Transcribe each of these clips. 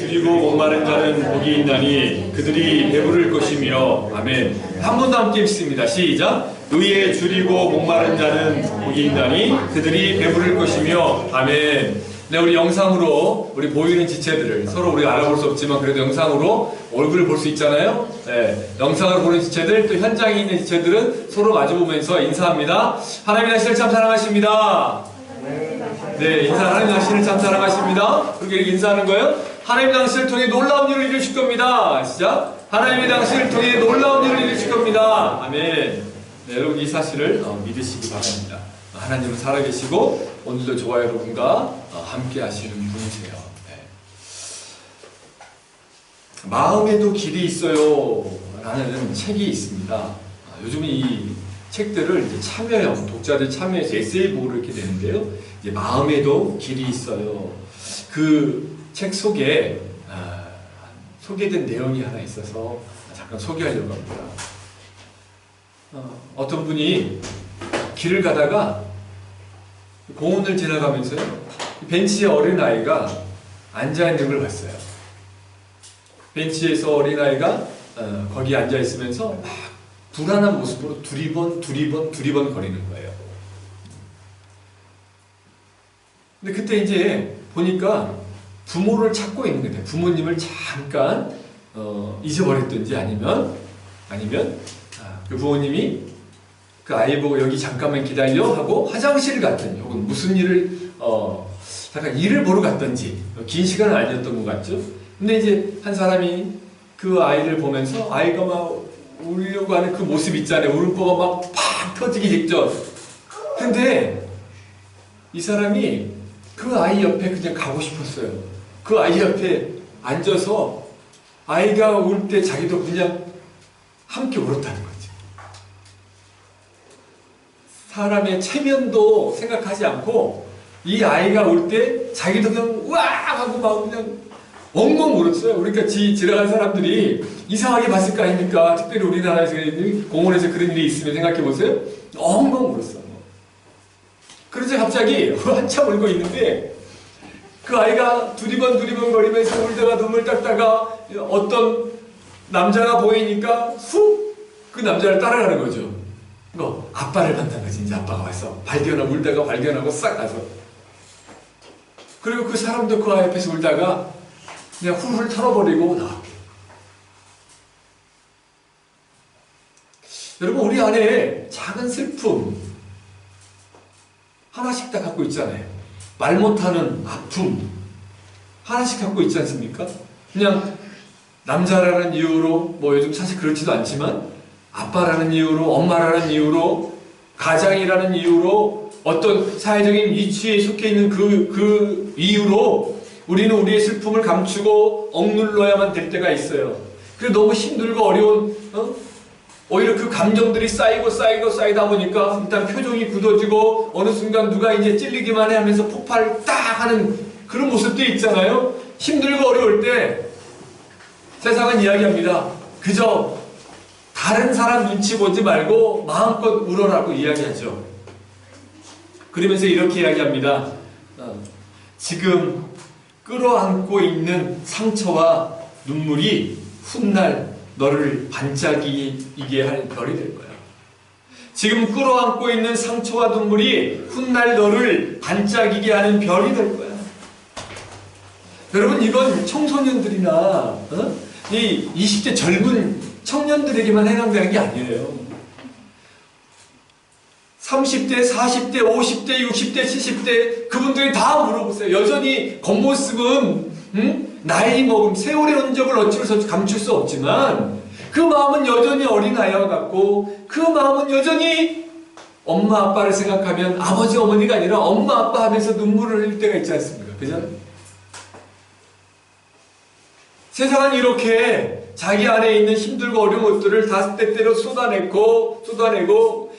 줄이고 목마른 자는 복이 있나니 그들이 배부를 것이며. 아멘. 한 번 더 함께 읽습니다. 시작. 의에 줄이고 목마른 자는 복이 있나니 그들이 배부를 것이며. 아멘. 네, 우리 영상으로 우리 보이는 지체들을 서로 우리가 알아볼 수 없지만 그래도 영상으로 얼굴을 볼 수 있잖아요. 네, 영상으로 보는 지체들, 또 현장에 있는 지체들은 서로 마주보면서 인사합니다. 하나님 당신을 참 사랑하십니다. 네, 하나님 당신을 참 사랑하십니다. 그렇게 인사하는 거예요. 하나님 당신을 통해 놀라운 일을 이루실 겁니다. 시작. 하나님이 당신을 통해 놀라운 일을 이루실 겁니다. 아멘. 네, 여러분 이 사실을 믿으시기 바랍니다. 하나님은 살아계시고 오늘도 저와 여러분과 함께 하시는 분이세요. 네. 마음에도 길이 있어요 라는 책이 있습니다. 요즘 이 책들을 이제 참여형, 독자들 참여해서 에세이북으로 이렇게 되는데요. 이제 마음에도 길이 있어요. 그 책 속에 소개된 내용이 하나 있어서 잠깐 소개하려고 합니다. 어떤 분이 길을 가다가 공원을 지나가면서요, 벤치에 어린아이가 앉아있는 걸 봤어요. 벤치에서 어린아이가 거기 앉아있으면서 막 불안한 모습으로 두리번 거리는 거예요. 근데 그때 이제 보니까 부모를 찾고 있는 거예요. 부모님을 잠깐 잊어버렸든지 아니면 그 부모님이 그 아이 보고 여기 잠깐만 기다려 하고 화장실을 갔든지 혹은 무슨 일을 잠깐 일을 보러 갔든지 긴 시간은 아니었던 것 같죠. 근데 이제 한 사람이 그 아이를 보면서 아이가 막 울려고 하는 그 모습 있잖아요. 울음보가 막 팍 터지기 직전. 근데 이 사람이 그 아이 옆에 그냥 가고 싶었어요. 그 아이 옆에 앉아서 아이가 울 때 자기도 그냥 함께 울었다는 거지. 사람의 체면도 생각하지 않고 이 아이가 울 때 자기도 그냥 우와 하고 막 그냥 엉엉 울었어요. 그러니까 지나간 사람들이 이상하게 봤을 거 아닙니까? 특별히 우리나라에서 공원에서 그런 일이 있으면 생각해 보세요. 엉엉 울었어. 그래서 갑자기 한참 울고 있는데 그 아이가 두리번 거리면서 울다가 눈물 닦다가 어떤 남자가 보이니까 훅 그 남자를 따라가는 거죠. 아빠를 만난 거지. 이제 아빠가 와서 울다가 발견하고 싹 가서. 그리고 그 사람도 그 아이 앞에서 울다가 그냥 훌훌 털어버리고 나왔대요. 여러분, 우리 안에 작은 슬픔 하나씩 다 갖고 있잖아요. 말 못하는 아픔 하나씩 갖고 있지 않습니까? 그냥 남자라는 이유로, 뭐 요즘 사실 그렇지도 않지만 아빠라는 이유로, 엄마라는 이유로, 가장이라는 이유로, 어떤 사회적인 위치에 속해 있는 그 이유로 우리는 우리의 슬픔을 감추고 억눌러야만 될 때가 있어요. 그래서 너무 힘들고 어려운, 오히려 그 감정들이 쌓이다 보니까 일단 표정이 굳어지고 어느 순간 누가 이제 찔리기만 해 하면서 폭발 딱 하는 그런 모습도 있잖아요. 힘들고 어려울 때 세상은 이야기합니다. 그저 다른 사람 눈치 보지 말고 마음껏 울어라고 이야기하죠. 그러면서 이렇게 이야기합니다. 지금 끌어안고 있는 상처와 눈물이 훗날 너를 반짝이게 할 별이 될 거야. 지금 끌어안고 있는 상처와 눈물이 훗날 너를 반짝이게 하는 별이 될 거야. 여러분, 이건 청소년들이나 이 20대 젊은 청년들에게만 해당되는 게 아니에요. 30대, 40대, 50대, 60대, 70대 그분들이 다 물어보세요. 여전히 겉모습은 나이 먹음, 세월의 흔적을 어찌로서 감출 수 없지만 그 마음은 여전히 어린아이와 같고 그 마음은 여전히 엄마 아빠를 생각하면 아버지 어머니가 아니라 엄마 아빠 하면서 눈물을 흘릴 때가 있지 않습니까? 그죠? 세상은 이렇게 자기 안에 있는 힘들고 어려운 것들을 다 때때로 쏟아내고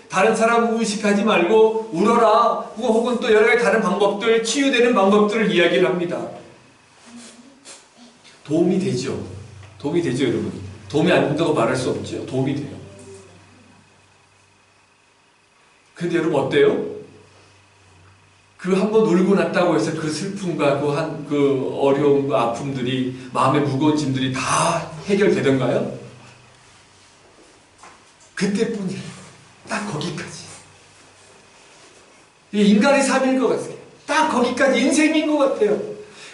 다른 사람 의식하지 말고 울어라 혹은 또 여러 가지 다른 방법들, 치유되는 방법들을 이야기를 합니다. 도움이 되죠. 여러분. 도움이 안 된다고 말할 수 없죠. 도움이 돼요. 근데 여러분 어때요? 그 한번 울고 났다고 해서 그 슬픔과 그 어려움과 아픔들이, 마음의 무거운 짐들이 다 해결되던가요? 그때뿐이에요. 딱 거기까지. 이게 인간의 삶인 것 같아요. 딱 거기까지 인생인 것 같아요.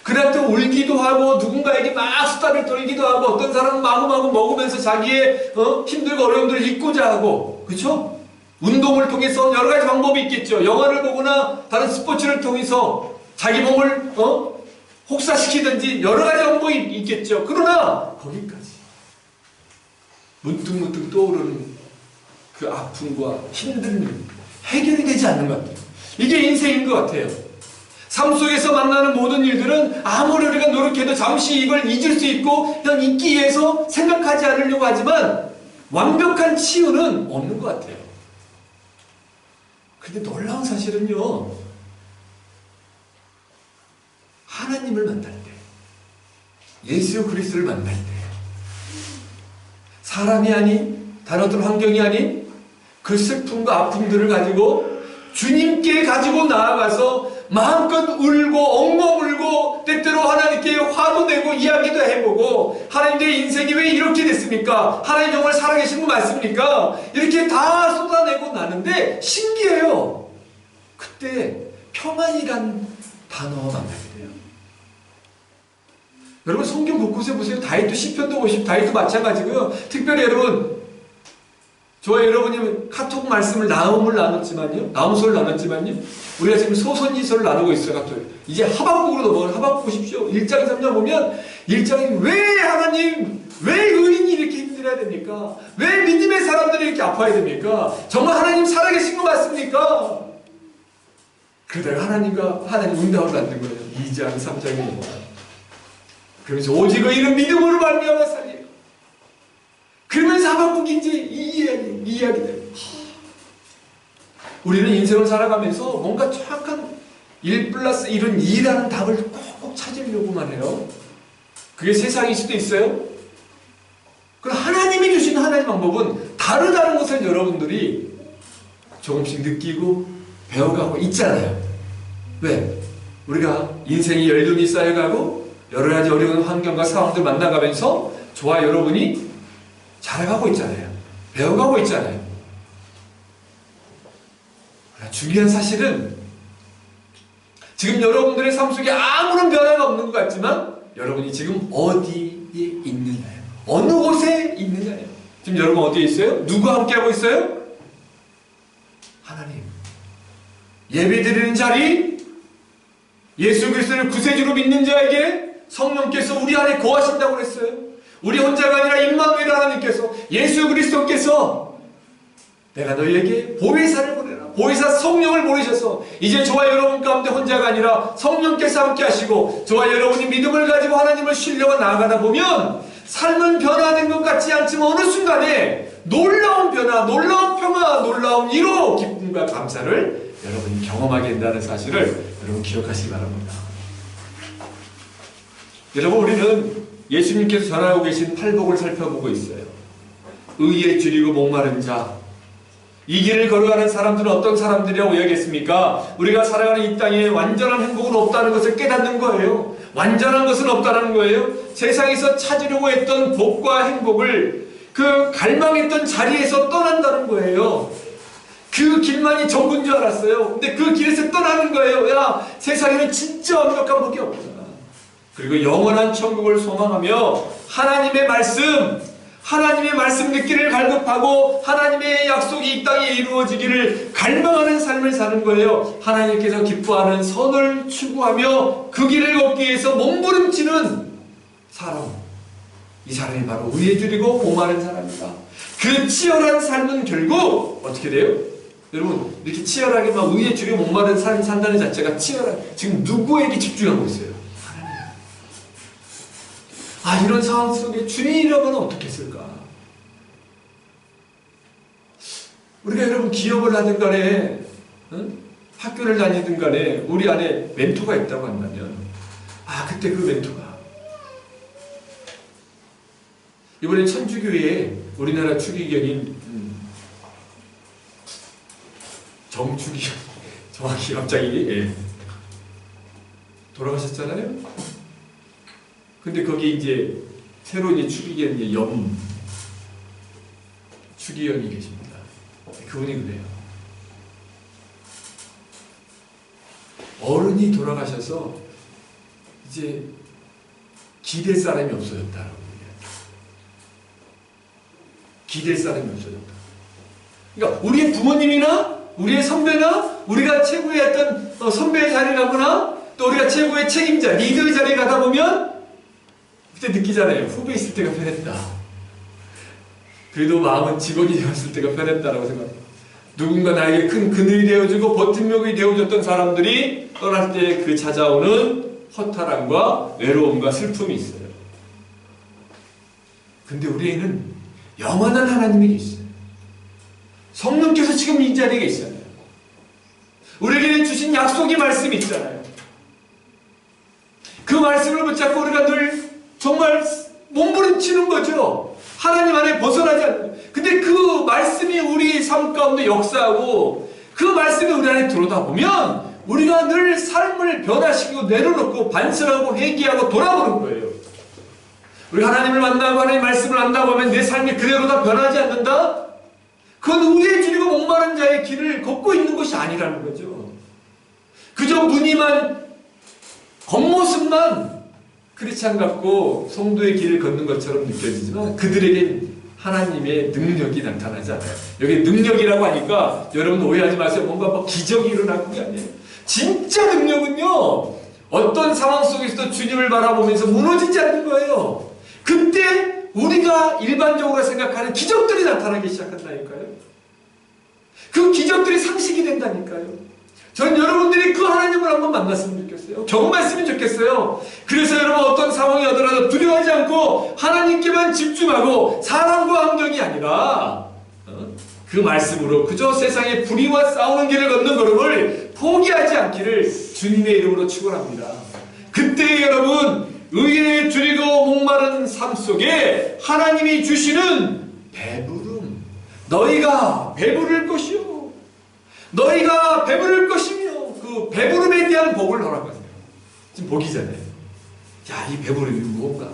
그날 또 울기도 하고 누군가에게 막 수다를 떨기도 하고 어떤 사람은 마구마구 먹으면서 자기의 힘들고 어려움들을 잊고자 하고, 그렇죠? 운동을 통해서 여러 가지 방법이 있겠죠. 영화를 보거나 다른 스포츠를 통해서 자기 몸을 혹사시키든지 여러 가지 방법이 있겠죠. 그러나 거기까지 문득문득 떠오르는 그 아픔과 힘듦이 해결이 되지 않는 것 같아요. 이게 인생인 것 같아요. 삶 속에서 만나는 모든 일들은 아무리 우리가 노력해도 잠시 이걸 잊을 수 있고 그냥 잊기 위해서 생각하지 않으려고 하지만 완벽한 치유는 없는 것 같아요. 근데 놀라운 사실은요, 하나님을 만날 때, 예수 그리스도를 만날 때, 사람이 아닌, 다른 어떤 환경이 아닌 그 슬픔과 아픔들을 가지고 주님께 가지고 나아가서 마음껏 울고 엉엉 울고 때때로 하나님께 화도 내고 이야기도 해보고, 하나님 내 인생이 왜 이렇게 됐습니까? 하나님 정말 살아계신 거 맞습니까? 이렇게 다 쏟아내고 나는데 신기해요. 그때 평안이란 단어가 만나게 돼요. 여러분 성경 곳곳에 보세요. 다윗도 시편도 50, 다윗도 마찬가지고요. 특별히 여러분, 저와 여러분이 카톡 말씀을 나눔을 나눴지만요, 나눔서를 나눴지만요, 우리가 지금 소선지서를 나누고 있어요. 이제 하박국으로 넘어가요. 하박국 보십시오. 1장 3장 보면 1장이 왜 하나님, 왜 의인이 이렇게 힘들어야 됩니까? 왜 믿음의 사람들이 이렇게 아파야 됩니까? 정말 하나님 살아계신 거 맞습니까? 그러다가 하나님 응답을 받는 거예요. 2장 3장에. 그러면서 오직 의인은 믿음으로 말미암아 살리라. 그러면서 하박국이 이제 이 이야기들. 우리는 인생을 살아가면서 뭔가 정확한 1+1은 2라는 답을 꼭꼭 찾으려고만 해요. 그게 세상일 수도 있어요. 그럼 하나님이 주신 하나님의 방법은 다르다는 것을 여러분들이 조금씩 느끼고 배워가고 있잖아요. 왜? 우리가 인생이 연륜이 쌓여가고 여러 가지 어려운 환경과 상황들 만나가면서 저와 여러분이 자라가고 있잖아요. 배워가고 있잖아요. 중요한 사실은 지금 여러분들의 삶 속에 아무런 변화가 없는 것 같지만 여러분이 지금 어디에 있느냐예요. 어느 곳에 있느냐예요. 지금 여러분 어디에 있어요? 누구와 함께하고 있어요? 하나님. 예배드리는 자리, 예수 그리스도를 구세주로 믿는 자에게 성령께서 우리 안에 거하신다고 그랬어요. 우리 혼자가 아니라 임마누엘 하나님께서, 예수 그리스도께서 내가 너희에게 보혜사를 보내라. 보혜사 성령을 보내셔서 이제 저와 여러분 가운데 혼자가 아니라 성령께서 함께 하시고 저와 여러분이 믿음을 가지고 하나님을 신뢰하고 나아가다 보면 삶은 변화된 것 같지 않지만 어느 순간에 놀라운 변화, 놀라운 평화, 놀라운 위로, 기쁨과 감사를 여러분이 경험하게 된다는 사실을 여러분 기억하시기 바랍니다. 여러분, 우리는 예수님께서 전하고 계신 팔복을 살펴보고 있어요. 의에 줄이고 목마른 자, 이 길을 걸어가는 사람들은 어떤 사람들이라고 이야기했습니까? 우리가 살아가는 이 땅에 완전한 행복은 없다는 것을 깨닫는 거예요. 완전한 것은 없다는 거예요. 세상에서 찾으려고 했던 복과 행복을 그 갈망했던 자리에서 떠난다는 거예요. 그 길만이 전부인 줄 알았어요. 근데 그 길에서 떠나는 거예요. 야, 세상에는 진짜 완벽한 복이 없구나. 그리고 영원한 천국을 소망하며 하나님의 말씀 듣기를 갈급하고 하나님의 약속이 이 땅에 이루어지기를 갈망하는 삶을 사는 거예요. 하나님께서 기뻐하는 선을 추구하며 그 길을 걷기 위해서 몸부림치는 사람, 이 사람이 바로 의에 줄이고 목마른 사람이다. 그 치열한 삶은 결국 어떻게 돼요? 여러분, 이렇게 치열하게 막 의에 줄이고 목마른 삶 산다는 자체가 치열한, 지금 누구에게 집중하고 있어요? 이런 상황 속에 주님이라면 어떻게 했을까? 우리가 여러분 기업을 하든 간에, 학교를 다니든 간에 우리 안에 멘토가 있다고 한다면, 그때 그 멘토가 이번에 천주교회에 우리나라 추기경인 정주기, 정확히 갑자기 돌아가셨잖아요. 근데 거기 이제 새로 이제 추기견 이제 추기견이 계십니다. 그분이 그래요. 어른이 돌아가셔서 이제 기댈 사람이 없어졌다라고 얘기해요. 기댈 사람이 없어졌다. 그러니까 우리의 부모님이나 우리의 선배나 우리가 최고의 어떤 선배의 자리에 가거나 또 우리가 최고의 책임자, 리더의 자리에 가다 보면 그때 느끼잖아요. 후배 있을 때가 편했다. 그래도 마음은 직원이 되었을 때가 편했다라고 생각합니다. 누군가 나에게 큰 그늘이 되어주고 버팀목이 되어줬던 사람들이 떠날 때 그 찾아오는 허탈함과 외로움과 슬픔이 있어요. 근데 우리에는 영원한 하나님이 계시어요. 성령께서 지금 이 자리에 계시잖아요. 우리에게 주신 약속의 말씀이 있잖아요. 그 말씀을 붙잡고 우리가 늘 정말 몸부림치는 거죠. 하나님 안에 벗어나지 않는 거예요. 근데 그 말씀이 우리 삶 가운데 역사하고 그 말씀이 우리 안에 들어오다 보면 우리가 늘 삶을 변화시키고 내려놓고 반성하고 회개하고 돌아보는 거예요. 우리 하나님을 만나고 하나님의 말씀을 안다고 하면 내 삶이 그대로 다 변하지 않는다? 그건 의에 줄이고 목마른 자의 길을 걷고 있는 것이 아니라는 거죠. 그저 무늬만 겉모습만 크리스찬 같고 성도의 길을 걷는 것처럼 느껴지지만 그들에겐 하나님의 능력이 나타나지 않아요. 여기 능력이라고 하니까 여러분 오해하지 마세요. 뭔가 막 기적이 일어나는 게 아니에요. 진짜 능력은요, 어떤 상황 속에서도 주님을 바라보면서 무너지지 않는 거예요. 그때 우리가 일반적으로 생각하는 기적들이 나타나기 시작한다니까요. 그 기적들이 상식이 된다니까요. 저는 여러분들이 그 하나님을 한번 만났으면 좋겠어요. 경험했으면 좋겠어요. 그래서 여러분 어떤 상황이 오더라도 두려워하지 않고 하나님께만 집중하고 사람과 환경이 아니라 그 말씀으로 그저 세상의 불의와 싸우는 길을 걷는 걸음을 포기하지 않기를 주님의 이름으로 축원합니다. 그때 여러분 의에 줄이고 목마른 삶 속에 하나님이 주시는 배부름, 너희가 배부를 것이요 너희가 배부를 것이며 그 배부름에 대한 복을 허락하세요. 지금 복이잖아요. 야, 이 배부름이 무엇인가?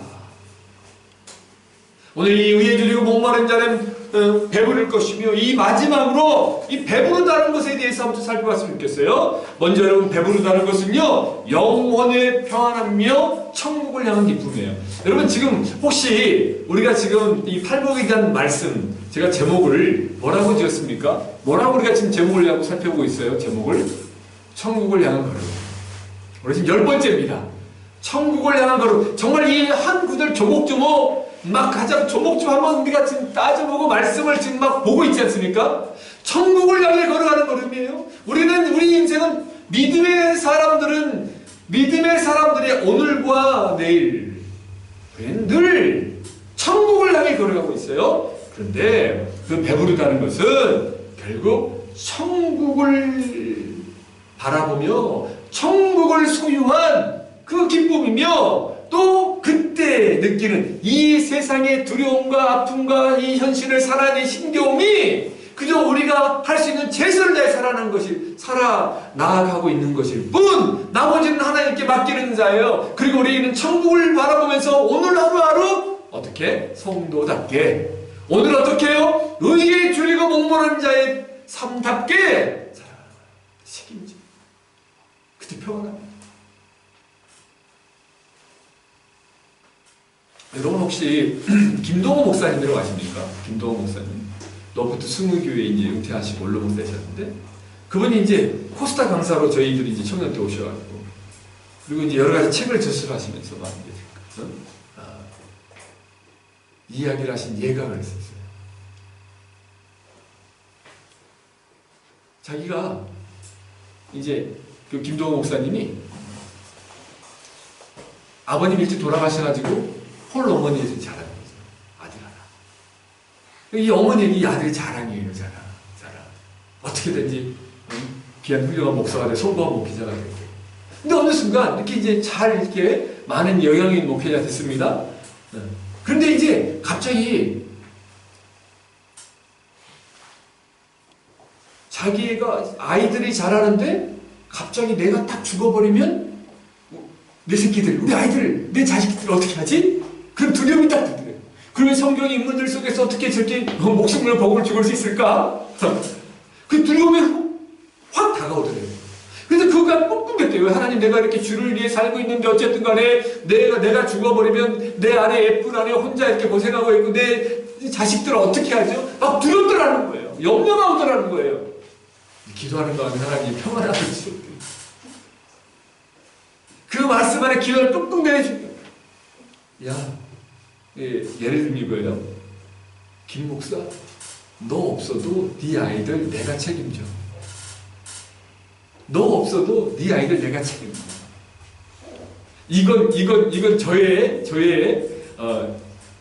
오늘 이 의에 줄이고 목마른 자는 배부를 것이며 이 마지막으로 이 배부르다는 것에 대해서 한번 살펴봤으면 좋겠어요. 먼저 여러분 배부르다는 것은요 영혼의 평안하며 천국을 향한 기쁨이에요. 여러분 지금 혹시 우리가 지금 이 팔복에 대한 말씀 제가 제목을 뭐라고 지었습니까? 뭐라고 우리가 지금 제목을 갖고 살펴보고 있어요? 제목을 천국을 향한 걸음. 우리 지금 10번째입니다. 천국을 향한 걸음. 정말 이 한 구절 조목조목 막 가장 조목조목 한번 우리가 지금 따져보고 말씀을 지금 막 보고 있지 않습니까? 천국을 향해 걸어가는 걸음이에요. 우리 인생은 믿음의 사람들의 오늘과 내일 늘 천국을 향해 걸어가고 있어요. 그런데 그 배부르다는 것은 결국 천국을 바라보며 천국을 소유한 그 기쁨이며 또 그때 느끼는 이 세상의 두려움과 아픔과 이 현실을 살아내는 힘겨움이 그저 우리가 할 수 있는 최선을 다해 살아나가고 있는 것일 뿐 나머지는 하나님께 맡기는 자예요. 그리고 우리는 천국을 바라보면서 오늘 하루하루 어떻게? 성도답게 오늘 어떻게 해요? 의에 줄이고 목마른 자의 삶답게 살아가는 책임져. 그때 평안합니다. 여러분 혹시 김동호 목사님이라고 아십니까? 김동호 목사님. 로버트 스무교회 이제 은퇴하시고 원로분 되셨는데 그분이 이제 코스타 강사로 저희들이 이제 청년 때 오셔가지고 그리고 이제 여러 가지 책을 저술하시면서 막 이제 이야기를 하신 예가가 있었어요. 자기가 이제 그 김동호 목사님이 아버님 일찍 돌아가셔가지고 홀 어머니에서 자라는 거죠. 아들 하나. 이 어머니에게 이 아들이 자랑이에요. 자랑. 어떻게든지 귀한 훌륭한 목사가 돼 성공한 목회자가 되고. 근데 어느 순간 이렇게 이제 잘 이렇게 많은 영향 있는 목회자가 됐습니다. 그런데 이제 갑자기 자기가 아이들이 자라는데 갑자기 내가 딱 죽어버리면 내 새끼들, 우리 아이들, 내 자식들 어떻게 하지? 그런 두려움이 딱 들더래요. 그러면 성경 인물들 속에서 어떻게 저렇게 목숨을 걸고 죽을 수 있을까? 그 두려움이 확 다가오더래요. 그래서 그가 꿈꾸겠대요. 하나님, 내가 이렇게 주를 위해 살고 있는데 어쨌든 간에 내가 죽어버리면 내 아내 애플 안에 혼자 이렇게 고생하고 있고 내 자식들을 어떻게 하죠? 막 두렵더라는 거예요. 염려가 오더라는 거예요. 기도하는 가운데 하나님 평안을 주셨대요. 그 말씀 안에 기도를 뚝뚝 내주고, 예를 들면 이거예요. 김 목사, 너 없어도 네 아이들 내가 책임져. 너 없어도 네 아이들 내가 책임져. 이건 저의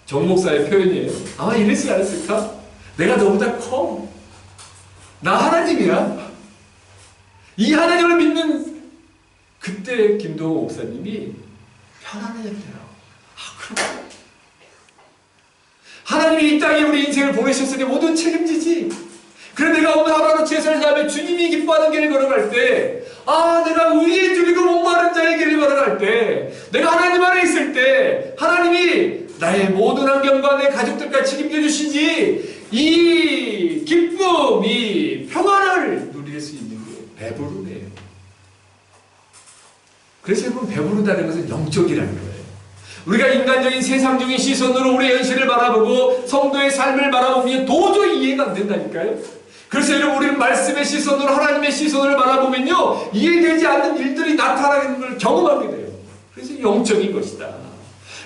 정 목사의 표현이에요. 아마 이랬지 않았을까? 내가 너보다 커. 나 하나님이야. 이 하나님을 믿는 그때 김동호 목사님이 편안해졌대요. 그럼 하나님이 이 땅에 우리 인생을 보내셨으니 모든 책임지지. 그래 내가 오늘 하루하루 최선을 다하며 주님이 기뻐하는 길을 걸어갈 때, 내가 의에 줄이고 목마른 자의 길을 걸어갈 때, 내가 하나님 안에 있을 때 하나님이 나의 모든 환경과 내 가족들까지 책임져 주시지. 이 기쁨, 이 평안을 누릴 수 있는 게 배부르네요. 그래서 여러분, 배부르다는 것은 영적이라는 거예요. 우리가 인간적인 세상적인 시선으로 우리의 현실을 바라보고 성도의 삶을 바라보면 도저히 이해가 안 된다니까요. 그래서 여러분, 우리는 말씀의 시선으로 하나님의 시선을 바라보면요, 이해되지 않는 일들이 나타나는 걸 경험하게 돼요. 그래서 영적인 것이다.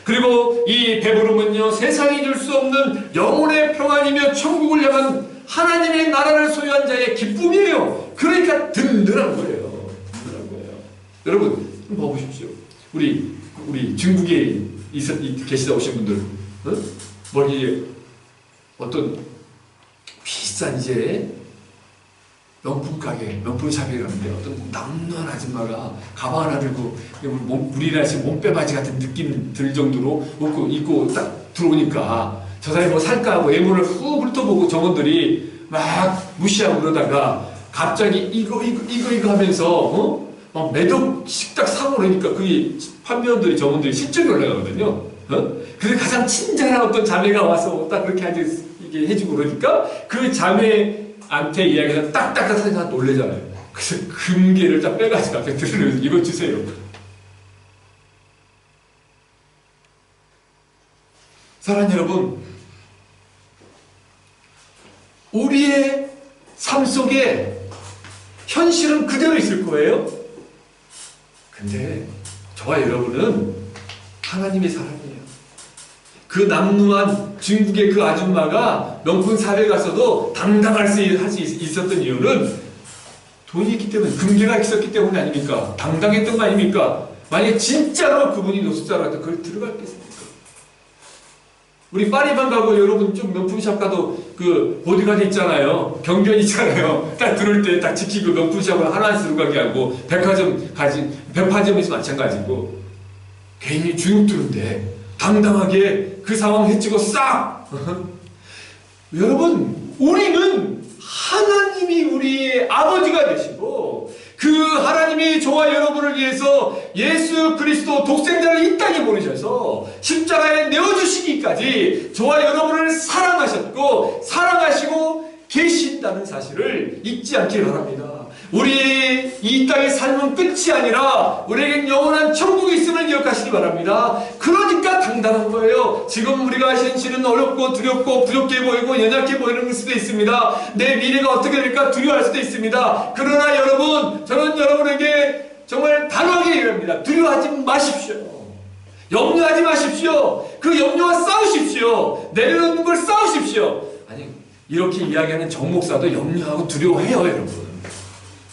그리고 이 배부름은요, 세상이 줄 수 없는 영혼의 평안이며 천국을 향한 하나님의 나라를 소유한 자의 기쁨이에요. 그러니까 든든한 거예요. 든든한 거예요. 여러분, 한번 봐보십시오. 우리 중국에 계시다 오신 분들, 머리에 어떤 비싼 이제 명품 가게, 명품 샵에 가는데 어떤 남루한 아줌마가 가방 하나 들고 우리나라 지금 몸빼바지 같은 느낌 들 정도로 입고 딱 들어오니까 저 사람이 뭐 살까 하고 외모를 훅 훑어보고 점원들이 막 무시하고 그러다가 갑자기 이거 하면서 막 몇 억씩 딱 사고 그러니까 그게 판매원들이 점원들이 실적이 올라가거든요. 그래서 가장 친절한 어떤 자매가 와서 딱 그렇게 이게 해주고 그러니까 그 자매한테 이야기해서 딱딱딱 사진 다 놀래잖아요. 그래서 금괴를 딱 빼가지고 앞에 들으면서 이거 주세요. 사랑하는 여러분, 우리의 삶 속에 현실은 그대로 있을 거예요. 근데 저와 여러분은 하나님의 사람이에요. 그 남루한 중국의 그 아줌마가 명품 샵에 가서도 당당할 수 있었던 이유는 돈이 있기 때문에, 금괴가 있었기 때문이 아닙니까? 당당했던 거 아닙니까? 만약에 진짜로 그분이 노숙자라고 했다, 그걸 들어갔겠습니까? 우리 파리만 가고 여러분 좀 명품샵 가도 그 보디가드 있잖아요. 경비원 있잖아요. 딱 들어올 때 딱 지키고 명품샵을 하나 들어가게 하고 백화점에서 마찬가지고 괜히 중국들인데 당당하게 그 상황 해치고 싹! 여러분, 우리는 하나님이 우리의 아버지가 되시고 그 하나님이 저와 여러분을 위해서 예수 그리스도 독생자를 이 땅에 보내셔서 십자가에 내어주시기까지 저와 여러분을 사랑하셨고 사랑하시고 계신다는 사실을 잊지 않길 바랍니다. 우리 이 땅의 삶은 끝이 아니라 우리에겐 영원한 천국이 있음을 기억하시기 바랍니다. 그러니까 당당한 거예요. 지금 우리가 현실은 어렵고 두렵고 부족해 보이고 연약해 보이는 수도 있습니다. 내 미래가 어떻게 될까 두려워할 수도 있습니다. 그러나 여러분, 저는 여러분에게 정말 단호하게 얘기합니다. 두려워하지 마십시오. 염려하지 마십시오. 그 염려와 싸우십시오. 내려놓는 걸 싸우십시오. 아니, 이렇게 이야기하는 정 목사도 염려하고 두려워해요, 여러분.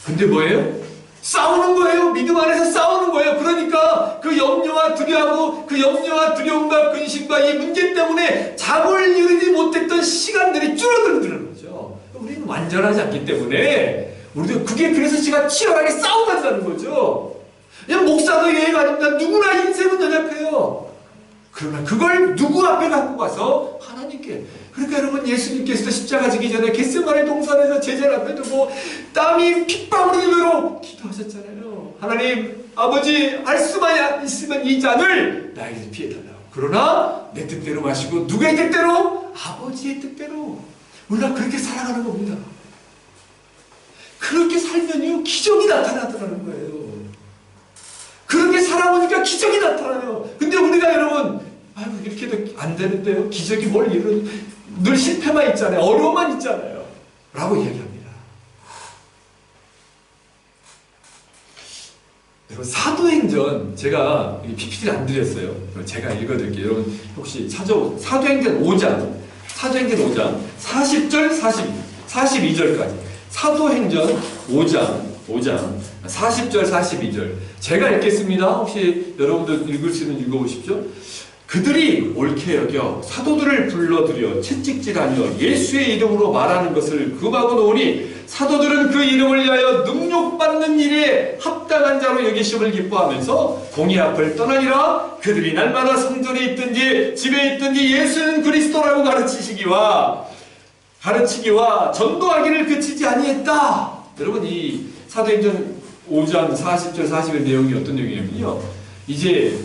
근데 뭐예요? 싸우는 거예요. 믿음 안에서 싸우는 거예요. 그러니까 그 염려와 두려워하고 그 염려와 두려움과 근심과 이 문제 때문에 잠을 이루지 못했던 시간들이 줄어드는 거죠. 우리는 완전하지 않기 때문에 우리도 그게 그래서 제가 치열하게 싸우고 한다는 거죠. 그냥 목사도 예외가 아닙니다. 누구나 인생은 연약해요. 그러나 그걸 누구 앞에 갖고 가서? 하나님께. 그러니까 여러분, 예수님께서도 십자가 지기 전에 겟세마네 동산에서 제자를 앞에 두고 땀이 핏방울이 되도록 기도하셨잖아요. 하나님 아버지, 할 수만 있으면 이 잔을 나에게 피해달라고. 그러나 내 뜻대로 마시고 누구의 뜻대로? 아버지의 뜻대로. 우리가 그렇게 살아가는 겁니다. 그렇게 살면요 기적이 나타나더라는 거예요. 그렇게 살아보니까 기적이 나타나요. 근데 우리가 여러분, 아유 이렇게도 안 되는데요. 기적이 뭘 이런, 늘 실패만 있잖아요. 어려움만 있잖아요. 라고 이야기합니다. 여러분, 사도행전, 제가 PPT를 안 드렸어요. 제가 읽어드릴게요. 여러분 혹시 찾아보, 사도행전 5장 40절 42절까지. 사도행전 5장 40절 42절 제가 읽겠습니다. 혹시 여러분들 읽을 수 있는 읽어보십시오. 그들이 옳게 여겨 사도들을 불러들여 채찍질하며 예수의 이름으로 말하는 것을 금하고 놓으니 사도들은 그 이름을 위하여 능욕받는 일에 합당한 자로 여기심을 기뻐하면서 공의 앞을 떠나니라. 그들이 날마다 성전에 있든지 집에 있든지 예수는 그리스도라고 가르치기와 전도하기를 그치지 아니했다. 여러분, 이 사도행전 5장 40절 40의 내용이 어떤 내용이냐면요, 이제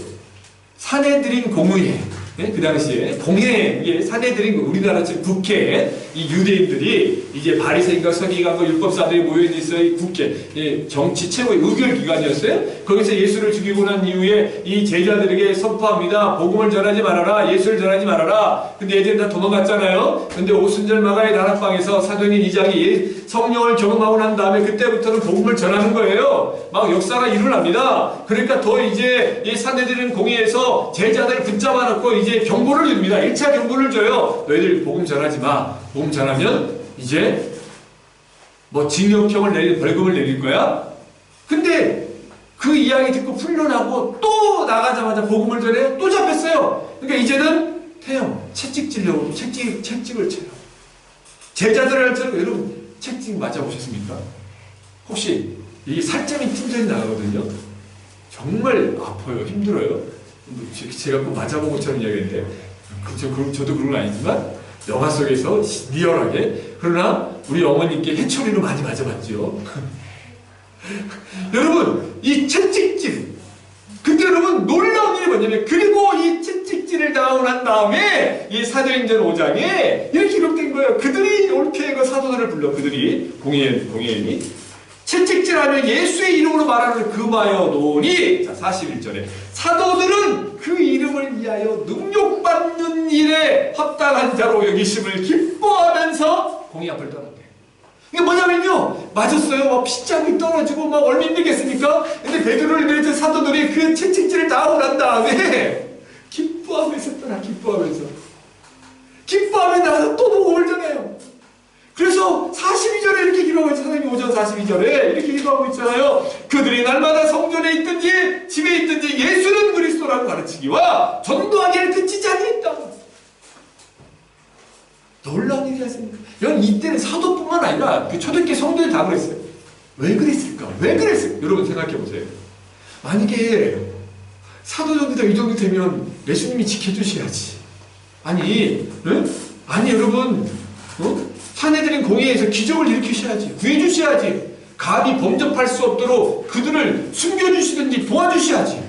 사내들인 공의회, 그 당시에 공회에 사내들인, 우리나라 지금 국회, 이 유대인들이 이제 바리새인과 서기관과 율법사들이 모여있는 있어요. 국회, 정치 최고의 의결기관이었어요. 거기서 예수를 죽이고 난 이후에 이 제자들에게 선포합니다. 복음을 전하지 말아라. 예수를 전하지 말아라. 근데 애들이 다 도망갔잖아요. 근데 오순절 마가의 다락방에서 사도행전 2장이 성령을 경험하고 난 다음에 그때부터는 복음을 전하는 거예요. 막 역사가 일어납니다. 그러니까 더 이제 이 사내들인 공회에서 제자들을 붙잡아 놓고 이제 경고를 줍니다. 1차 경고를 줘요. 너희들 복음 전하지 마. 복음 전하면 이제 뭐 징역형을 벌금을 내릴 거야. 근데 그 이야기 듣고 풀려나고 또 나가자마자 복음을 전해요. 또 잡혔어요. 그러니까 이제는 태형 채찍질려고 채찍을 쳐요. 제자들을 할처럼. 여러분 채찍 맞아보셨습니까? 혹시 이 살점이 팀전이 나가거든요. 정말 아파요. 힘들어요. 제가 꼭 맞아본 것처럼 이야기했는데, 저도 그런 건 아니지만 영화 속에서 리얼하게. 그러나 우리 어머님께 해초리로 많이 맞아봤죠. 여러분, 이 채찍질, 근데 여러분 놀라운 일이 뭐냐면, 그리고 이 채찍질을 당하고 난 다음에 이 사도행전 5장에 이렇게 기록된 거예요. 그들이 옳게 그 사도들을 불러, 그들이 공회인이 채찍질하며 예수의 이름으로 말하는 금하여 놓으니, 자 41절에 사도들은 그 이름을 위하여 능욕받는 일에 합당한 자로 여기심을 기뻐하면서 공의 앞을 떠났대. 이게 뭐냐면요, 맞았어요. 막 핏자국이 떨어지고 막 얼마 힘들겠습니까? 근데 베드로를 비롯한 사도들이 그 채찍질을 당하고 난 다음에 기뻐하면서 떠나. 기뻐하며 나가서 또 복음을 전해요. 그래서 42절에 이렇게 기록하고 있어요. 사도행전 5장 42절에 이렇게 기록하고 있잖아요. 그들이 날마다 성전에 있든지 집에 있든지 예수는 그리스도라고 가르치기와 전도하기를 그치지 아니했다. 놀라운 일이 하십니까? 이때는 사도뿐만 아니라 그 초대교회 성도들 다 그랬어요. 왜 그랬을까? 여러분 생각해보세요. 만약에 사도 정도 이 정도 되면 예수님이 지켜주셔야지. 아니 여러분, 사내들인 공회에서 기적을 일으키셔야지. 구해주셔야지. 감히 범접할 수 없도록 그들을 숨겨주시든지 도와주셔야지.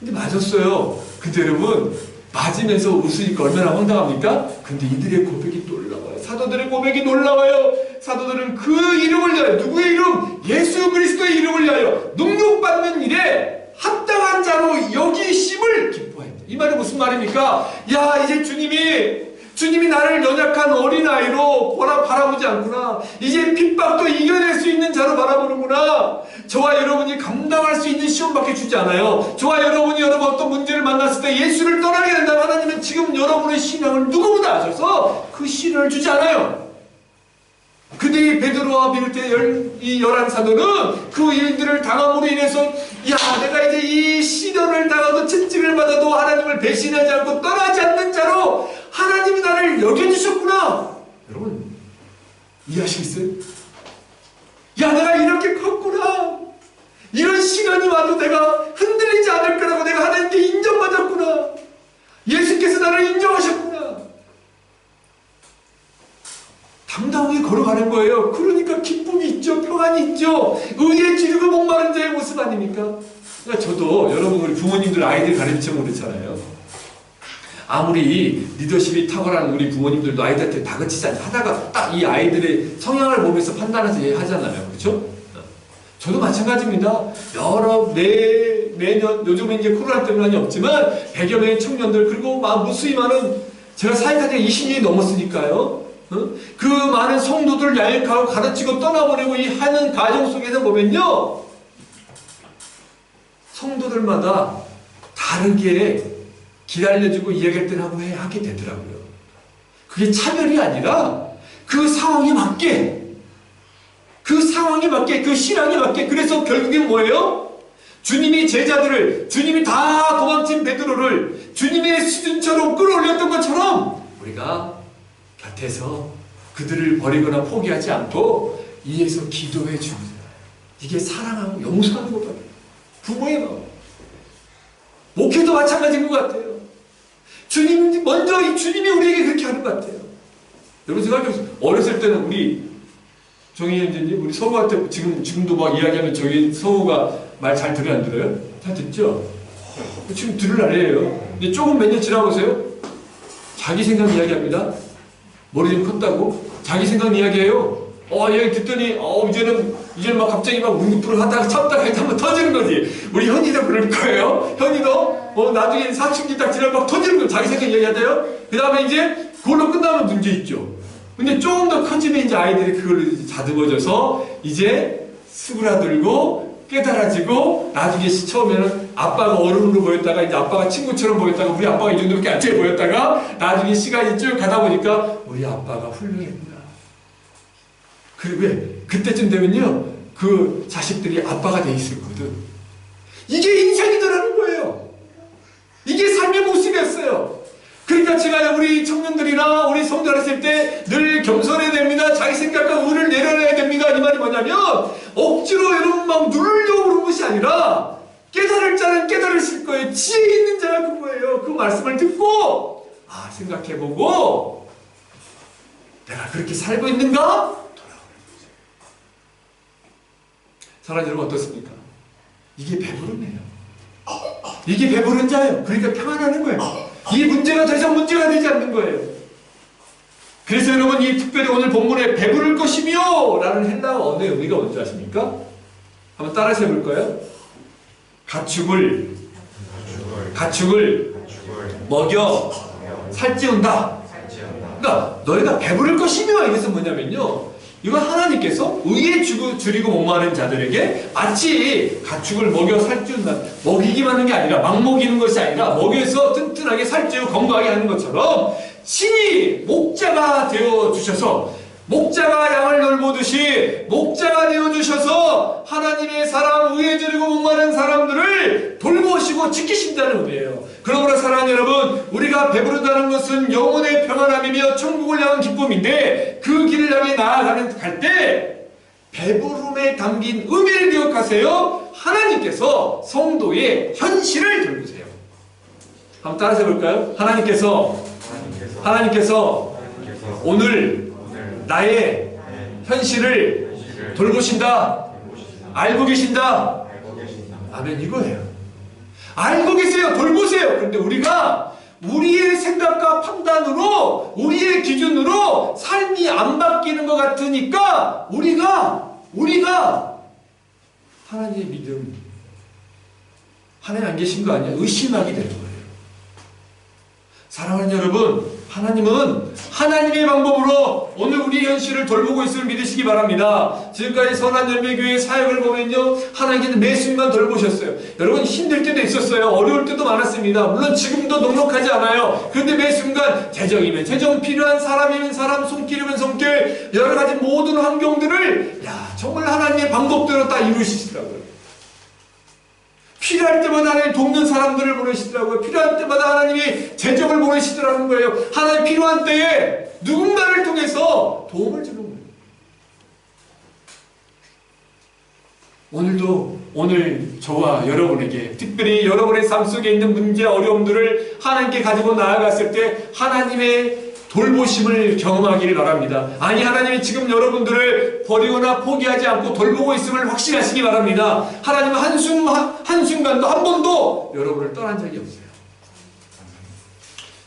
근데 맞았어요. 근데 여러분, 맞으면서 웃으니까 얼마나 황당합니까? 근데 이들의 고백이 놀라워요. 사도들의 고백이 놀라워요. 사도들은 그 이름을 위하여, 누구의 이름? 예수 그리스도의 이름을 위하여 능욕받는 일에 합당한 자로 여기심을 기뻐했다. 이 말이 무슨 말입니까? 야, 이제 주님이 나를 연약한 어린아이로 바라보지 않구나. 이제 핍박도 이겨낼 수 있는 자로 바라보는구나. 저와 여러분이 감당할 수 있는 시험밖에 주지 않아요. 저와 여러분이 어떤 문제를 만났을 때 예수를 떠나게 된다면 하나님은 지금 여러분의 신앙을 누구보다 아셔서 그 시련을 주지 않아요. 근데 이 베드로와 비롯해 이 11사도는 그 일들을 당함으로 인해서, 야, 내가 이제 이 시련을 당하고 채찍을 받아도 하나님을 배신하지 않고 떠나지 않는 자로 하나님이 나를 여겨주셨구나. 여러분 이해하시겠어요? 야, 내가 이렇게 컸구나. 이런 시간이 와도 내가 흔들리지 않을 거라고 내가 하나님께 인정받았구나. 나를 인정하셨구나. 당당하게 걸어가는 거예요. 그러니까 기쁨이 있죠. 평안이 있죠. 의에 기르고 목마른 자의 모습 아닙니까? 그러니까 저도 여러분 우리 부모님들 아이들 가르치면 그렇잖아요. 아무리 리더십이 탁월한 우리 부모님들도 아이들한테 다그치지 않죠. 하다가 딱 이 아이들의 성향을 보면서 판단해서 하잖아요. 그렇죠? 저도 마찬가지입니다. 매년 요즘에 이제 코로나 때문에 없지만 100여 명의 청년들 그리고 무수히 많은 제가 사역한 지 20년이 넘었으니까요. 그 많은 성도들을 양육하고 가르치고 떠나보내고 이 하는 가정 속에서 보면요. 성도들마다 다르게 기다려주고 이야기할 때는 하고 하게 되더라고요. 그게 차별이 아니라 그 상황에 맞게 그 신앙에 맞게 그래서 결국엔 뭐예요? 주님이 제자들을 주님이 다 도망친 베드로를 주님의 수준처럼 끌어올렸던 것처럼 우리가 곁에서 그들을 버리거나 포기하지 않고 위에서 기도해 주는 이게 사랑하고 용서하는 것 같아요. 부모의 마음. 목회도 마찬가지인 것 같아요. 주님이 우리에게 그렇게 하는 것 같아요. 여러분 생각해보세요. 어렸을 때는 우리 정희 형제님, 우리 서우한테 지금도 막 이야기하면 저희 서우가 말 잘 들어요, 안 들어요? 잘 듣죠? 지금 들을 나이에요. 근데 조금 몇 년 지나보세요. 자기 생각 이야기합니다. 머리 좀 컸다고? 자기 생각 이야기해요. 이야기 듣더니, 이제는 막 갑자기 막 웅크를 하다가 참다가 한번 터지는 거지. 우리 현이도 그럴 거예요. 현이도, 나중에 사춘기 딱 지나면 막 터지는 거예요. 자기 생각 이야기하대요. 그 다음에 이제 그걸로 끝나면 문제 있죠. 근데 조금 더 커지면 이제 아이들이 그걸로 다듬어져서 이제 수그라들고 깨달아지고 나중에 처음에는 아빠가 어른으로 보였다가 이제 아빠가 친구처럼 보였다가 우리 아빠가 이 정도밖에 안 돼 보였다가 나중에 시간이 쭉 가다 보니까 우리 아빠가 훌륭했구나. 왜? 그때쯤 되면요 그 자식들이 아빠가 돼 있었거든. 이게 인생이더라는 거예요. 이게 삶의 모습이었어요. 그러니까 제가 우리 청년들이나 우리 성도를 했을 때 늘 겸손해야 됩니다. 자기 생각과 의를 내려놔야 됩니다. 이 말이 뭐냐면 억지로 여러분 막 누르려고 그런 것이 아니라 깨달을 자는 깨달으실 거예요. 지혜 있는 자가 그거예요. 그 말씀을 듣고 생각해보고 내가 그렇게 살고 있는가? 돌아보는 거죠. 사랑하는 여러분 어떻습니까? 이게 배부름이에요. 이게 배부른 자예요. 그러니까 평안하는 거예요. 이 문제가 더 이상 문제가 되지 않는 거예요. 그래서 여러분 이 특별히 오늘 본문에 배부를 것이며 라는 헬라어 언어의 의미가 뭔지 아십니까? 한번 따라서 해볼까요? 가축을 먹여 살찌운다. 그러니까 너희가 배부를 것이며 이것은 뭐냐면요 이건 하나님께서 의에 줄이고 목마른 자들에게 마치 가축을 먹여 살찌운다. 먹이기만 하는 게 아니라 막 먹이는 것이 아니라 먹여서 튼튼하게 살찌고 건강하게 하는 것처럼 신이 목자가 되어주셔서 목자가 양을 돌보듯이 목자가 되어주셔서 하나님의 사랑 의에 줄이고 목마른 사람들을 돌보시고 지키신다는 의미예요. 그러므로 사랑하는 여러분 우리가 배부르다는 것은 영혼의 평안함이며 천국을 향한 기쁨인데 그 길을 향해 나아갈 때 배부름에 담긴 의미를 기억하세요. 하나님께서 성도의 현실을 돌보세요. 한번 따라서 해볼까요? 하나님께서 오늘 나의 현실을 돌보신다. 알고 계신다. 아멘. 이거예요. 알고 계세요. 돌보세요. 그런데 우리가 우리의 생각과 판단으로 우리의 기준으로 삶이 안 바뀌는 것 같으니까 우리가 하나님의 믿음 하나님 안 계신 거 아니야? 의심하게 되는 거예요. 사랑하는 여러분, 하나님은 하나님의 방법으로 오늘 우리 현실을 돌보고 있음을 믿으시기 바랍니다. 지금까지 선한열매교회 사역을 보면요 하나님께서 매 순간 돌보셨어요. 여러분 힘들 때도 있었어요. 어려울 때도 많았습니다. 물론 지금도 넉넉하지 않아요. 그런데 매 순간 재정이면 재정, 필요한 사람이면 사람, 손길이면 손길, 여러가지 모든 환경들을 정말 하나님의 방법대로 다 이루시더라고요. 필요할 때마다 하나님 돕는 사람들을 보내시더라고요. 필요할 때마다 하나님이 재정을 보내시더라는 거예요. 하나님 필요한 때에 누군가를 통해서 도움을 주는 거예요. 오늘도 오늘 저와 여러분에게, 특별히 여러분의 삶 속에 있는 문제, 어려움들을 하나님께 가지고 나아갔을 때 하나님의 돌보심을 경험하기를 바랍니다. 아니, 하나님이 지금 여러분들을 버리거나 포기하지 않고 돌보고 있음을 확신하시기 바랍니다. 하나님은 한순간도 한 번도 여러분을 떠난 적이 없어요.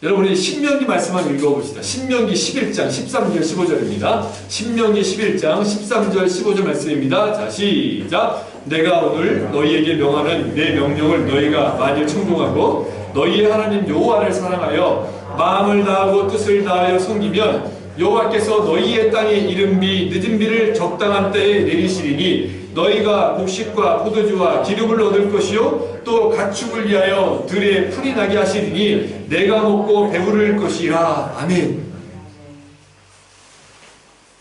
여러분이 신명기 말씀 한번 읽어봅시다. 신명기 11장 13절 15절입니다. 신명기 11장 13절 15절 말씀입니다. 자, 시작. 내가 오늘 너희에게 명하는 내 명령을 너희가 만일 청종하고 너희의 하나님 여호와를 사랑하여 마음을 다하고 뜻을 다하여 섬기면 여호와께서 너희의 땅에 이른 비 늦은 비를 적당한 때에 내리시리니 너희가 곡식과 포도주와 기름을 얻을 것이요 또 가축을 위하여 들에 풀이 나게 하시리니 내가 먹고 배부를 것이라. 아멘.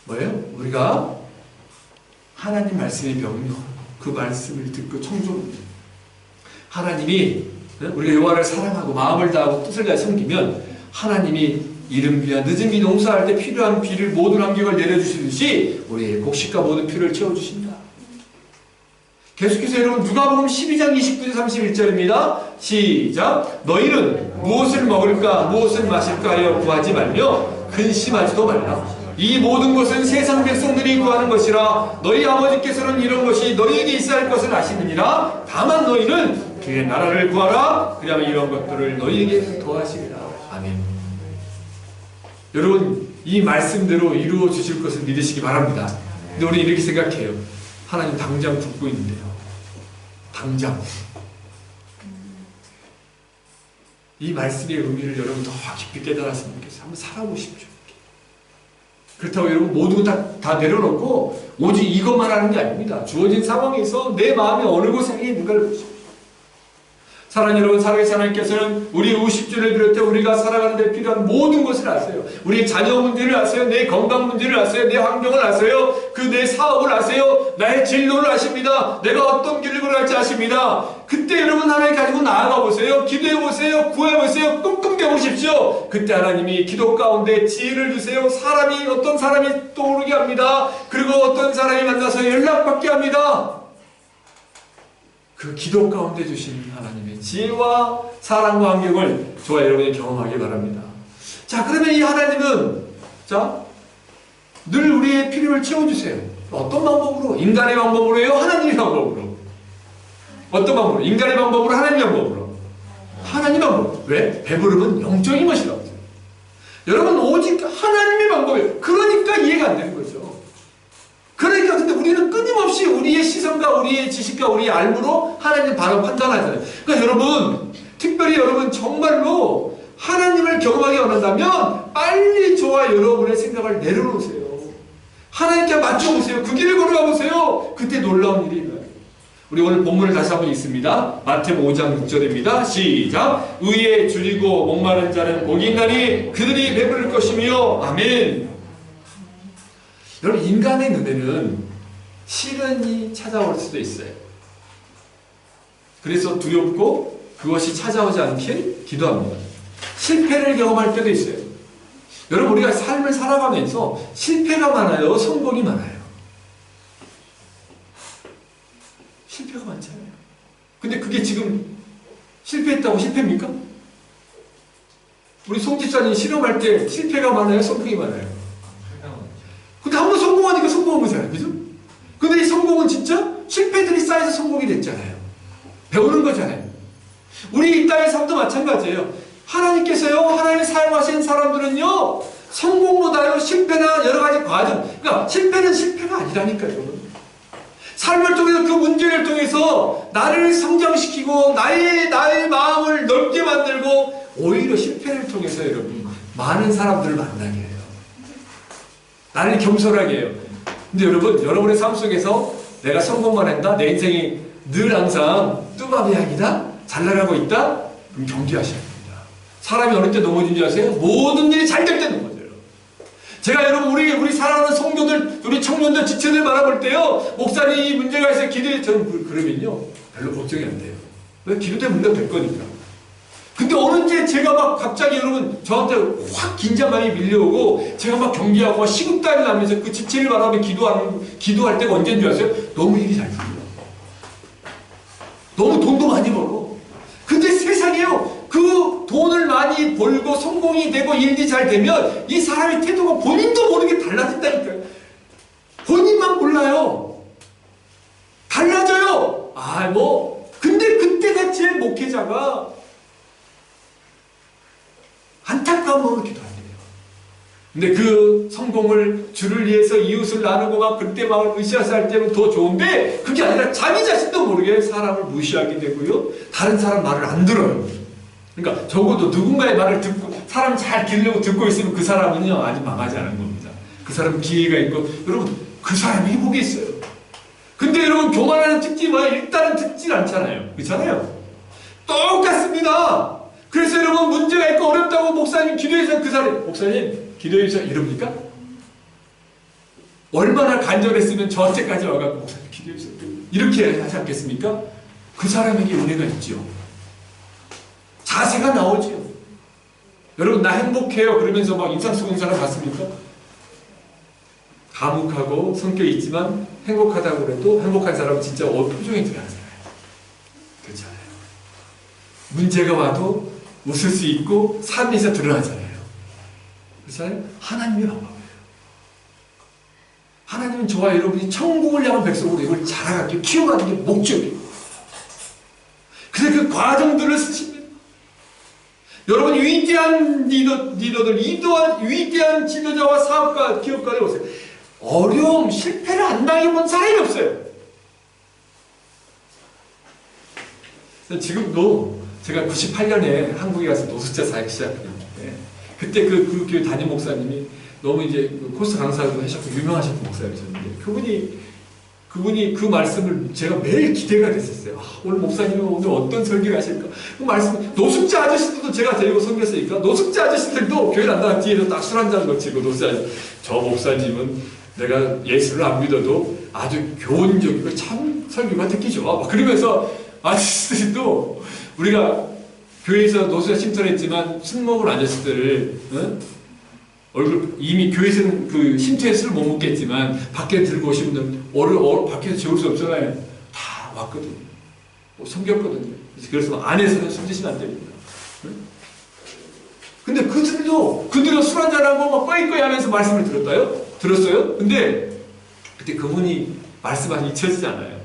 뭐예요? 우리가 하나님 말씀의 명령, 그 말씀을 듣고 청종합니다. 하나님이 우리가 여호와를 사랑하고 마음을 다하고 뜻을 다해 섬기면 하나님이 이른 비와 늦은 비 농사할 때 필요한 비를 모든 환경을 내려주시듯이 우리의 곡식과 모든 필요를 채워주신다. 계속해서 여러분 누가복음 12장 29절 31절입니다. 시작. 너희는 무엇을 먹을까 무엇을 마실까 하여 구하지 말며 근심하지도 말라. 이 모든 것은 세상 백성들이 구하는 것이라. 너희 아버지께서는 이런 것이 너희에게 있어야 할 것을 아시느니라. 다만 너희는 그의 나라를 구하라. 그러면 이런 것들을 너희에게 더하시리라. 아멘. 여러분 이 말씀대로 이루어 주실 것을 믿으시기 바랍니다. 근데 우리 이렇게 생각해요. 하나님 당장 굶고 있는데요. 당장. 이 말씀의 의미를 여러분 더 깊이 깨달았으면 좋겠어요. 한번 살아보십시오. 그렇다고 여러분 모두 다 내려놓고 오직 이것만 하는 게 아닙니다. 주어진 상황에서 내 마음이 어느 곳에 있는가를 보십시오. 사랑하는 여러분, 살아계신 하나님께서는 우리 의식주를 비롯해 우리가 살아가는 데 필요한 모든 것을 아세요. 우리 자녀 문제를 아세요. 내 건강 문제를 아세요. 내 환경을 아세요. 그 내 사업을 아세요. 나의 진로를 아십니다. 내가 어떤 길을 걸어갈지 아십니다. 그때 여러분 하나님 가지고 나아가 보세요. 기도해 보세요. 구해 보세요. 끙끙대 보십시오. 그때 하나님이 기도 가운데 지혜를 주세요. 어떤 사람이 떠오르게 합니다. 그리고 어떤 사람이 만나서 연락받게 합니다. 그 기도 가운데 주신 하나님의 지혜와 사랑과 환경을 저와 여러분이 경험하기 바랍니다. 자, 그러면 이 하나님은 늘 우리의 필요를 채워주세요. 어떤 방법으로? 인간의 방법으로요? 하나님의 방법으로? 어떤 방법으로? 인간의 방법으로? 하나님의 방법으로? 하나님의 방법. 왜? 배부름은 영적인 것이라고. 여러분 오직 하나님의 방법이에요. 그러니까 이해가 안 되는 거죠. 그러니까 근데 우리는 끊임없이 우리의 시선과 우리의 지식과 우리의 알므로 하나님 바로 판단하잖아요. 그러니까 여러분 특별히 여러분 정말로 하나님을 경험하기 원한다면 빨리 저와 여러분의 생각을 내려놓으세요. 하나님께 맞춰보세요. 그 길을 걸어가 보세요. 그때 놀라운 일이 일어나요. 우리 오늘 본문을 다시 한번 읽습니다. 마태복음 5장 6절입니다. 시작. 의에 줄이고 목마른 자는 복이 있나니 그들이 배부를 것이며. 아멘. 여러분 인간의 눈에는 시련이 찾아올 수도 있어요. 그래서 두렵고 그것이 찾아오지 않길 기도합니다. 실패를 경험할 때도 있어요. 여러분 우리가 삶을 살아가면서 실패가 많아요? 성공이 많아요? 실패가 많잖아요. 근데 그게 지금 실패했다고 실패입니까? 우리 송 집사님 실험할 때 실패가 많아요? 성공이 많아요? 근데 한번 성공하니까 성공한 거잖아요. 그죠? 근데 이 성공은 진짜 실패들이 쌓여서 성공이 됐잖아요. 배우는 거잖아요. 우리 이 땅의 삶도 마찬가지예요. 하나님께서요, 하나님을 사용하신 사람들은요, 성공보다요, 실패나 여러 가지 과정, 그러니까 실패는 실패가 아니라니까요. 삶을 통해서 그 문제를 통해서 나를 성장시키고 나의 마음을 넓게 만들고 오히려 실패를 통해서 여러분 많은 사람들을 만나게 해요. 나를 겸손하게 해요. 근데 여러분, 여러분의 삶 속에서 내가 성공만 한다? 내 인생이 늘 항상 뚜바비약이다? 잘 나가고 있다? 그럼 경계하셔야 됩니다. 사람이 어느 때 넘어진 줄 아세요? 모든 일이 잘 될 때 넘어져요. 제가 여러분, 우리 사랑하는 성도들, 우리 청년들, 지체들 바라볼 때요, 목사님 이 문제가 있어요. 기도해. 저는 그러면요, 별로 걱정이 안 돼요. 왜? 기도대 문제가 될 거니까. 근데 어느 때 제가 막 갑자기 여러분 저한테 확 긴장감이 밀려오고 제가 막 경계하고 막 식은땀이 나면서 그 지체를 바라보며 기도할 때가 언제인 줄 아세요? 너무 일이 잘 풀려요. 너무 돈도 많이 벌어. 근데 세상에요, 그 돈을 많이 벌고 성공이 되고 일이 잘 되면 이 사람의 태도가 본인도 모르게 달라진다니까요. 본인만 몰라요. 달라져요. 근데 그때가 제일 목회자가 안타까운 마음을 기도한대요. 근데 그 성공을 주를 위해서 이웃을 나누고 막 그때 막 으쌰으쌰 할 때는 더 좋은데, 그게 아니라 자기 자신도 모르게 사람을 무시하게 되고요, 다른 사람 말을 안 들어요. 그러니까 적어도 누군가의 말을 듣고 사람 잘 기르려고 듣고 있으면 그 사람은요 아직 망하지 않은 겁니다. 그 사람은 기회가 있고, 여러분 그 사람이 행복이 있어요. 근데 여러분 교만하는 특징은 일단은 듣질 않잖아요. 그렇잖아요. 똑같습니다. 그래서 여러분 문제가 있고 어렵다고 목사님 기도해서 그 사람, 목사님 기도해서 이럽니까? 얼마나 간절했으면 저한테까지 와가지고 목사님 기도해서 이렇게 하지 않겠습니까? 그 사람에게 은혜가 있죠. 자세가 나오죠. 여러분 나 행복해요 그러면서 막 인상 쓰고 있는 사람 봤습니까? 감옥하고 성격이 있지만 행복하다고 그래도 행복한 사람은 진짜 표정이 드러나잖아요. 그렇잖아요. 문제가 와도 웃을 수 있고 삶에서 드러나잖아요. 그렇잖아요. 하나님의 방법이에요. 하나님은 저와 여러분이 천국을 향한 백성으로 이걸 자라가게 키워가는 게 목적이에요. 그래서 그 과정들을 쓰십니다. 여러분 위대한 리더들, 위대한 지도자와 사업가, 기업가들 보세요. 어려움, 실패를 안 당해본 사람이 없어요. 지금도 제가 98년에 한국에 가서 노숙자 사역 시작했는데, 그때 그 교회 담임 목사님이 너무 이제 코스 강사도 하셨고 유명하셨던 목사님이셨는데, 그분이 그 말씀을 제가 매일 기대가 됐었어요. 오늘 목사님은 오늘 어떤 설교를 하실까? 그 말씀, 노숙자 아저씨들도 제가 데리고 섬겼으니까, 노숙자 아저씨들도 교회 난다가 뒤에서 딱 술 한잔 거치고, 노숙자 아저씨, 저 목사님은 내가 예수를 안 믿어도 아주 교훈적이고 참 설교가 듣기 좋아. 막 그러면서 아저씨들도 우리가 교회에서 노숙자 침투했지만 술 먹은 아저씨들을, 얼굴, 이미 교회에서는 그 쉼터에 술 못 먹겠지만 밖에 들고 오신 분들 밖에서 재울 수 없잖아요. 다 왔거든요. 섬겼거든요. 그래서 안에서는 술 드시면 안 됩니다. 근데 그들은 술 한잔하고 막 꺼이꺼이 하면서 말씀을 들었어요? 근데 그때 그분이 말씀하시 잊혀지지 않아요.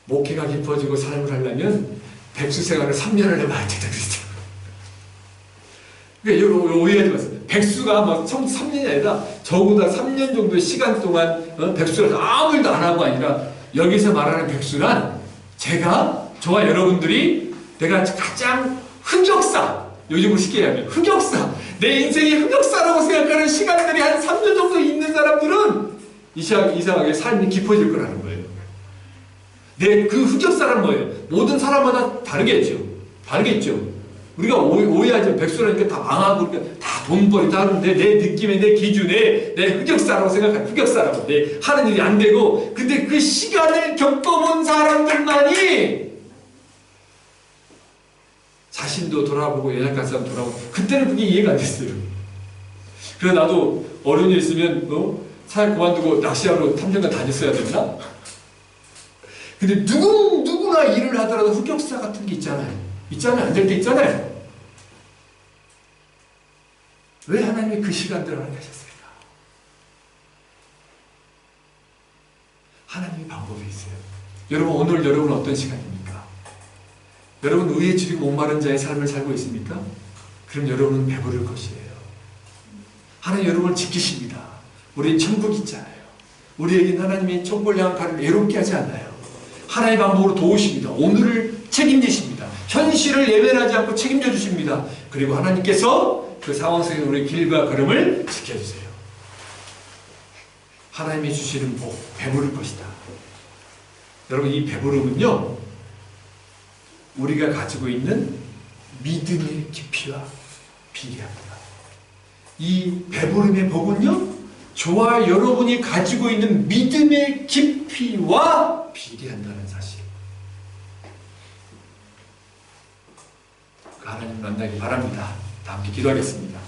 목회가 깊어지고 삶을 하려면 백수 생활을 3년을 해봐야 된다 그랬죠. 그러니까 여러분 오해하지 마세요. 백수가 뭐 3년이 아니라 적어도 3년 정도의 시간 동안 백수를 아무 일도 안 하고 아니라, 여기서 말하는 백수란 저와 여러분들이 내가 가장 흑역사, 요즘으로 쉽게 얘기하면 흑역사, 내 인생의 흑역사라고 생각하는 시간들이 한 3년 정도 있는 사람들은 이상하게 삶이 깊어질 거라는 거예요. 그 흑역사란 뭐예요? 모든 사람마다 다르겠죠. 우리가 오해하죠. 백수라니까 다 망하고 다 돈벌이 다 하는데, 내 느낌에, 내 기준에 내 흑역사라고 생각하는, 흑역사라고 내 하는 일이 안 되고, 근데 그 시간을 겪어본 사람들만이 자신도 돌아보고 연약한 사람 돌아보고, 그때는 그게 이해가 안 됐어요. 그래서 나도 어려운 일 있으면 사역 그만두고 낚시하러 3년간 다녔어야 됐나? 근데 누구나 일을 하더라도 흑역사 같은 게 있잖아요. 안 될 때 있잖아요. 왜 하나님이 그 시간들을 하게 하셨을까? 하나님의 방법이 있어요. 여러분 오늘 여러분 어떤 시간입니까? 여러분 의에 줄이고 목마른 자의 삶을 살고 있습니까? 그럼 여러분은 배부를 것이에요. 하나님 여러분을 지키십니다. 우리는 천국이 있잖아요. 우리에겐 하나님이 천국을 향한 가를 외롭게 하지 않아요. 하나님의 방법으로 도우십니다. 오늘을 책임지십니다. 현실을 예면하지 않고 책임져 주십니다. 그리고 하나님께서 그 상황 속에 우리의 길과 걸음을 지켜주세요. 하나님이 주시는 복, 배부를 것이다. 여러분 이 배부름은요, 우리가 가지고 있는 믿음의 깊이와 비례합니다. 이 배부름의 복은요, 저와 여러분이 가지고 있는 믿음의 깊이와 비례한다는 사실. 하나님 만나기 바랍니다. 다 함께 기도하겠습니다.